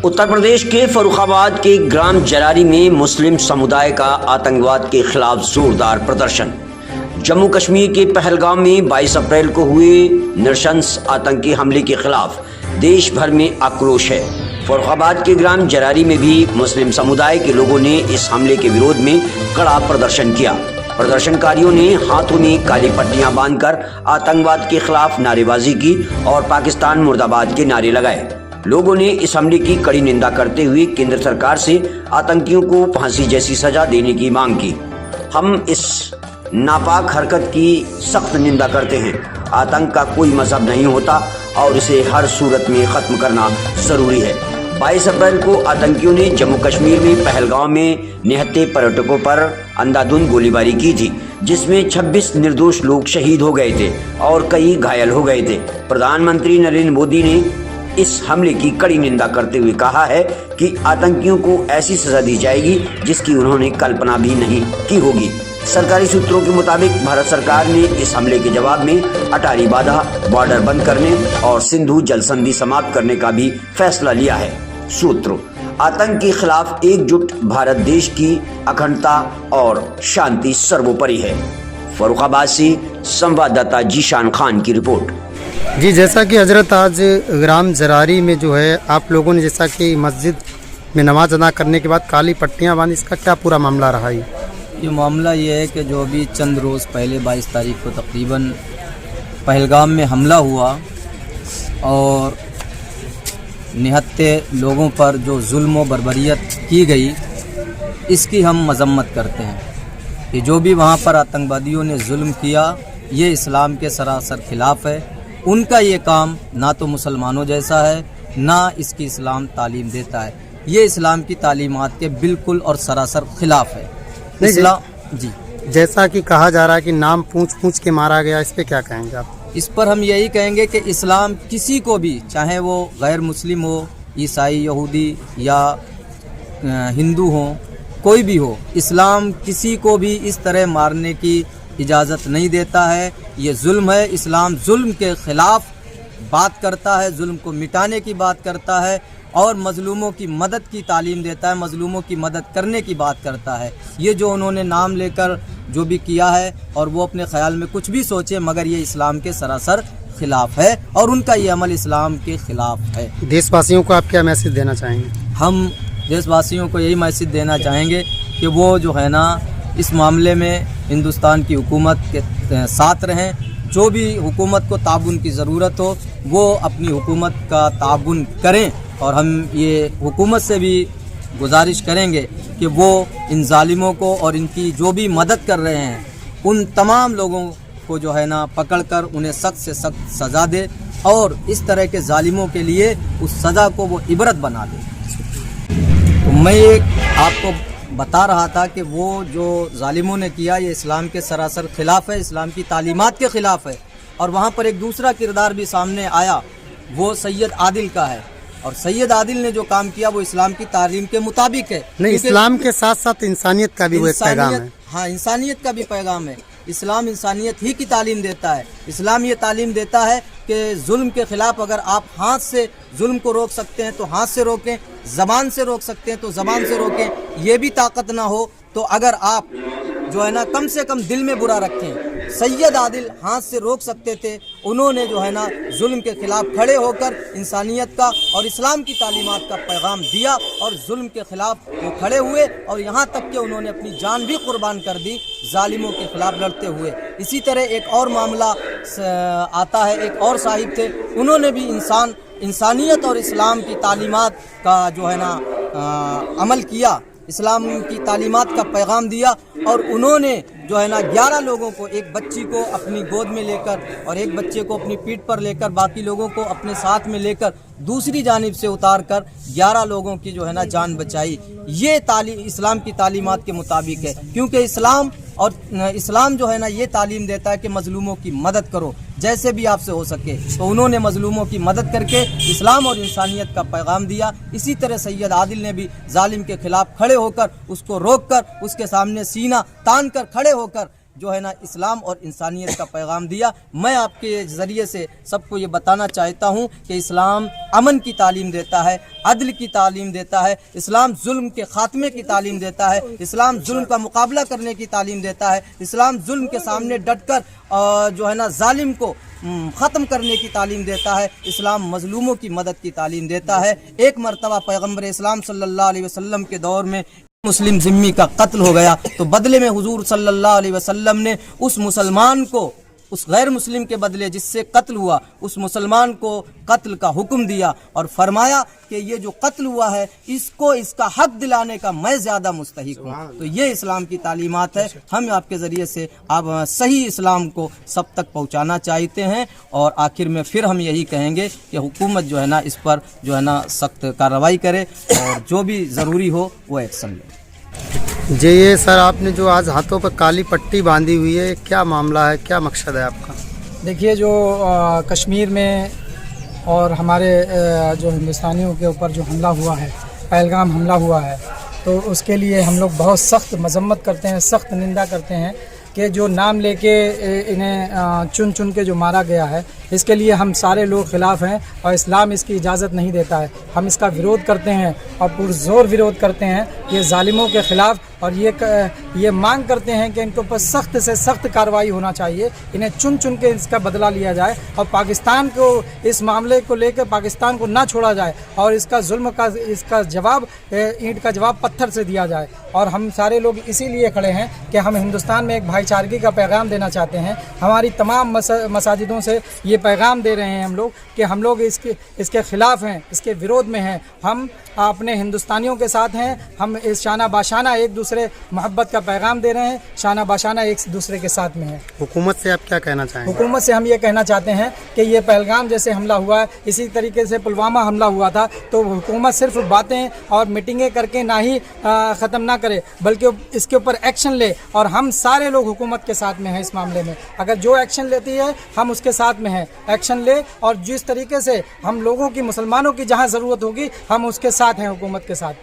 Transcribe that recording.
उत्तर प्रदेश के फर्रुखाबाद के ग्राम जरारी में मुस्लिम समुदाय का आतंकवाद के खिलाफ जोरदार प्रदर्शन। जम्मू कश्मीर के पहलगाम में 22 अप्रैल को हुए नृशंस आतंकी हमले के खिलाफ देश भर में आक्रोश है। फर्रुखाबाद के ग्राम जरारी में भी मुस्लिम समुदाय के लोगों ने इस हमले के विरोध में कड़ा प्रदर्शन किया। प्रदर्शनकारियों ने हाथों में काली पट्टियां बांधकर आतंकवाद के खिलाफ नारेबाजी की और पाकिस्तान मुर्दाबाद के नारे लगाए। लोगों ने इस हमले की कड़ी निंदा करते हुए केंद्र सरकार से आतंकियों को फांसी जैसी सजा देने की मांग की। हम इस नापाक हरकत की सख्त निंदा करते हैं। आतंक का कोई मजहब नहीं होता और इसे हर सूरत में खत्म करना जरूरी है। 22 अप्रैल को आतंकियों ने जम्मू कश्मीर में पहलगाम में निहत्थे पर्यटकों पर अंधाधुंध गोलीबारी की थी, जिसमें 26 निर्दोष लोग शहीद हो गए थे और कई घायल हो गए थे। प्रधानमंत्री नरेंद्र मोदी ने इस हमले की कड़ी निंदा करते हुए कहा है कि आतंकियों को ऐसी सजा दी जाएगी जिसकी उन्होंने कल्पना भी नहीं की होगी। सरकारी सूत्रों के मुताबिक भारत सरकार ने इस हमले के जवाब में अटारी बाधा, बॉर्डर बंद करने और सिंधु जल संधि समाप्त करने का भी फैसला लिया है। सूत्रों: आतंक के खिलाफ एकजुट भारत देश की अखंडता और शांति सर्वोपरि है। फर्रुखाबाद से संवाददाता जीशान खान की रिपोर्ट। जी, जैसा कि हजरत आज ग्राम जरारी में जो है आप लोगों ने जैसा कि मस्जिद में नमाज अदा करने के बाद काली पट्टियां बांधी, इसका क्या पूरा मामला रहा है? ये मामला ये है कि जो अभी चंद रोज़ पहले 22 तारीख को तकरीबन पहलगाम में हमला हुआ और निहत्थे लोगों पर जो जुल्म व बर्बरियत की गई, इसकी हम मजम्मत करते हैं कि जो भी वहाँ पर आतंकवादियों ने जुल्म किया ये इस्लाम के सरासर खिलाफ है। उनका ये काम ना तो मुसलमानों जैसा है, ना इसकी इस्लाम तालीम देता है। ये इस्लाम की तालीमात के बिल्कुल और सरासर खिलाफ है। इस्लाम जी, जैसा कि कहा जा रहा है कि नाम पूछ के मारा गया, इस पे क्या कहेंगे आप? इस पर हम यही कहेंगे कि इस्लाम किसी को भी, चाहे वो गैर मुस्लिम हो, ईसाई, यहूदी या हिंदू हो, कोई भी हो, इस्लाम किसी को भी इस तरह मारने की इजाज़त नहीं देता है। ये जुल्म है। इस्लाम जुल्म के ख़िलाफ़ बात करता है, जुल्म को मिटाने की बात करता है और मज़लूमों की मदद की तालीम देता है, मज़लूमों की मदद करने की बात करता है। ये जो उन्होंने नाम लेकर जो भी किया है और वो अपने ख़्याल में कुछ भी सोचे, मगर ये इस्लाम के सरासर ख़िलाफ़ है और उनका ये अमल इस्लाम के ख़िलाफ़ है। देशवासियों को आप क्या मैसेज देना चाहेंगे? हम देशवासियों को यही मैसेज देना चाहेंगे कि वो जो है ना इस मामले में हिंदुस्तान की हुकूमत के साथ रहें। जो भी हुकूमत को ताउन की ज़रूरत हो वो अपनी हुकूमत का ताउन करें और हम ये हुकूमत से भी गुजारिश करेंगे कि वो इन जालिमों को और इनकी जो भी मदद कर रहे हैं उन तमाम लोगों को जो है ना पकड़कर उन्हें सख्त से सख्त सज़ा दे और इस तरह के जालिमों के लिए उस सज़ा को वो इबरत बना दे। तो मैं ये आपको बता रहा था कि वो जो जालिमों ने किया ये इस्लाम के सरासर खिलाफ है, इस्लाम की तालीमात के ख़िलाफ़ है। और वहाँ पर एक दूसरा किरदार भी सामने आया, वो सैयद आदिल का है और सैयद आदिल ने जो काम किया वो इस्लाम की तालीम के मुताबिक है। नहीं, इस्लाम के साथ साथ इंसानियत का भी वो एक पैगाम है। हाँ, इंसानियत का भी पैगाम है। इस्लाम इंसानियत ही की तालीम देता है। इस्लाम ये तालीम देता है कि जुल्म के ख़िलाफ़ अगर आप हाथ से जुल्म को रोक सकते हैं तो हाथ से रोकें, ज़बान से रोक सकते हैं तो ज़बान से रोकें। ये भी ताकत ना हो तो अगर आप जो है ना कम से कम दिल में बुरा रखें। सैयद आदिल हाथ से रोक सकते थे, उन्होंने जो है ना जुल्म के ख़िलाफ़ खड़े होकर इंसानियत का और इस्लाम की तालीमात का पैगाम दिया और जुल्म के ख़िलाफ़ वो खड़े हुए और यहाँ तक कि उन्होंने अपनी जान भी कुर्बान कर दी जालिमों के ख़िलाफ़ लड़ते हुए। इसी तरह एक और मामला आता है, एक और साहिब थे, उन्होंने भी इंसानियत और इस्लाम की तालीमात का जो है ना अमल किया, इस्लाम की तालीमात का पैगाम दिया और उन्होंने जो है ना 11 लोगों को, एक बच्ची को अपनी गोद में लेकर और एक बच्चे को अपनी पीठ पर लेकर बाकी लोगों को अपने साथ में लेकर दूसरी जानिब से उतार कर 11 लोगों की जो है ना जान बचाई। ये इस्लाम की तालीमात के मुताबिक है, क्योंकि इस्लाम जो है ना ये तालीम देता है कि मजलूमों की मदद करो जैसे भी आपसे हो सके। तो उन्होंने मजलूमों की मदद करके इस्लाम और इंसानियत का पैगाम दिया। इसी तरह सैयद आदिल ने भी जालिम के खिलाफ खड़े होकर, उसको रोक कर, उसके सामने सीना तान कर खड़े होकर जो है ना इस्लाम और इंसानियत का पैगाम दिया। मैं आपके ज़रिए से सबको ये बताना चाहता हूँ कि इस्लाम अमन की तालीम देता है, अदल की तालीम देता है, इस्लाम जुल्म के ख़ात्मे की तालीम देता है, इस्लाम जुल्म का मुकाबला करने की तालीम देता है, इस्लाम जुल्म के सामने डटकर जो है ना जालिम को ख़त्म करने की तालीम देता है, इस्लाम मज़लूमों की मदद की तालीम देता है। एक मरतबा पैगम्बर इस्लाम सल्लल्लाहु अलैहि वसल्लम के दौर में मुस्लिम ज़िम्मी का कत्ल हो गया, तो बदले में हुजूर सल्लल्लाहु अलैहि वसल्लम ने उस मुसलमान को, उस गैर मुस्लिम के बदले जिससे कत्ल हुआ, उस मुसलमान को कत्ल का हुक्म दिया और फरमाया कि ये जो कत्ल हुआ है इसको इसका हक दिलाने का मैं ज़्यादा मुस्तहिक हूँ। तो ये इस्लाम की तालीमात है। हम आपके ज़रिए से आप सही इस्लाम को सब तक पहुँचाना चाहते हैं और आखिर में फिर हम यही कहेंगे कि हुकूमत जो है ना इस पर जो है ना सख्त कार्रवाई करे और जो भी ज़रूरी हो वो एक्शन ले। जी, ये सर आपने जो आज हाथों पर काली पट्टी बांधी हुई है, क्या मामला है, क्या मकसद है आपका? देखिए, जो कश्मीर में और हमारे जो हिंदुस्तानियों के ऊपर जो हमला हुआ है, पहलगाम हमला हुआ है, तो उसके लिए हम लोग बहुत सख्त मजम्मत करते हैं, सख्त निंदा करते हैं कि जो नाम लेके इन्हें चुन चुन के जो मारा गया है, इसके लिए हम सारे लोग ख़िलाफ़ हैं और इस्लाम इसकी इजाज़त नहीं देता है। हम इसका विरोध करते हैं और पुरज़ोर विरोध करते हैं ये ज़ालिमों के ख़िलाफ़, और ये मांग करते हैं कि इनके ऊपर सख्त से सख्त कार्रवाई होना चाहिए, इन्हें चुन चुन के इसका बदला लिया जाए और पाकिस्तान को इस मामले को लेकर पाकिस्तान को ना छोड़ा जाए और इसका जुल्म का इसका जवाब ईंट का जवाब पत्थर से दिया जाए। और हम सारे लोग इसीलिए खड़े हैं कि हम हिंदुस्तान में एक भाईचारगी का पैगाम देना चाहते हैं। हमारी तमाम मसाजिदों से ये पैगाम दे रहे हैं हम लोग कि हम लोग इसके ख़िलाफ़ हैं, इसके विरोध में हैं। हम अपने हिंदुस्तानियों के साथ हैं। हम इस शाना बाशाना एक दूसरे मोहब्बत का पैगाम दे रहे हैं, शाना बाशाना एक दूसरे के साथ में है। हुकूमत से आप क्या कहना चाहेंगे? हुकूमत से हम ये कहना चाहते हैं कि ये पहलगाम जैसे हमला हुआ है, इसी तरीके से पुलवामा हमला हुआ था, तो हुकूमत सिर्फ बातें और मीटिंगें करके ना ही ख़त्म ना करे, बल्कि इसके ऊपर एक्शन ले। और हम सारे लोग हुकूमत के साथ में हैं इस मामले में। अगर जो एक्शन लेती है हम उसके साथ में हैं, एक्शन ले। और जिस तरीके से हम लोगों की, मुसलमानों की जहाँ ज़रूरत होगी हम उसके साथ हैं, हुकूमत के साथ।